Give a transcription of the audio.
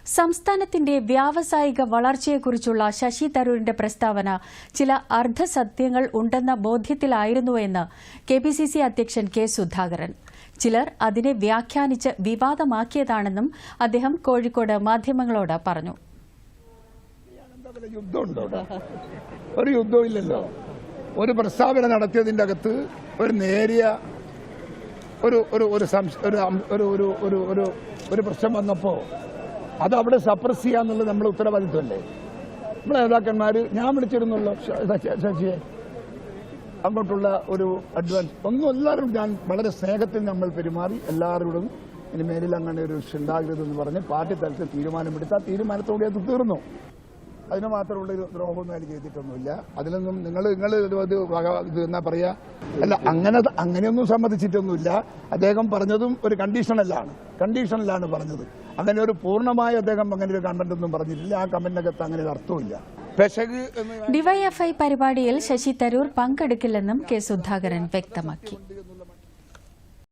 സംസ്ഥാനത്തിന്റെ വ്യാവസായിക വളർച്ചയെക്കുറിച്ചുള്ള ശശി തരൂരിന്റെ പ്രസ്താവന ചില അർദ്ധസത്യങ്ങൾ ഉണ്ടെന്ന ബോധ്യത്തിലായിരുന്നുവെന്ന് കെപിസിസി അധ്യക്ഷൻ കെ സുധാകരൻ. ചിലർ അതിനെ വ്യാഖ്യാനിച്ച് വിവാദമാക്കിയതാണെന്നും അദ്ദേഹം കോഴിക്കോട് മാധ്യമങ്ങളോട് പറഞ്ഞു. ഒരു യുദ്ധമില്ലല്ലോ. ഒരു പ്രസ്താവന നടത്തിയതിന്റെ അകത്ത് ഒരു നേരിയ ഒരു പ്രശ്നം വന്നപ്പോ അത് അവിടെ സപ്രസ് ചെയ്യാന്നുള്ളത് നമ്മുടെ ഉത്തരവാദിത്വമല്ലേ? നമ്മളെ നേതാക്കന്മാർ ഞാൻ വിളിച്ചിരുന്നല്ലോ ശശിയെ, അങ്ങോട്ടുള്ള ഒരു അഡ്വാൻസ് ഒന്നും എല്ലാവരും ഞാൻ വളരെ സ്നേഹത്തിൽ നമ്മൾ പെരുമാറി എല്ലാവരോടും ഇനി മേലിൽ അങ്ങനെ ഒരു ഉണ്ടാകരുതെന്ന് പറഞ്ഞ് പാർട്ടി തലത്തിൽ തീരുമാനമെടുത്ത് ആ തീരുമാനത്തോടെ അത് തീർന്നു. അതിന് മാത്രമുള്ള ഒരു ദ്രോഹമൊന്നും അതിൽ ചെയ്തിട്ടൊന്നുമില്ല. അതിലൊന്നും നിങ്ങൾ എന്നാ പറയാ, അല്ല അങ്ങനെയൊന്നും സമ്മതിച്ചിട്ടൊന്നുമില്ല. അദ്ദേഹം പറഞ്ഞതും ഒരു കണ്ടീഷനിലാണ് പറഞ്ഞത്. അങ്ങനെ ഒരു പൂർണ്ണമായി അദ്ദേഹം അങ്ങനെ ഒരു കമന്റ് ഒന്നും പറഞ്ഞിട്ടില്ല. ആ കമന്റിനകത്ത് അങ്ങനെ ഒരു അർത്ഥമില്ല. ഡിവൈഎഫ്ഐ പരിപാടിയിൽ ശശി തരൂർ പങ്കെടുക്കില്ലെന്നും കെ സുധാകരൻ വ്യക്തമാക്കി.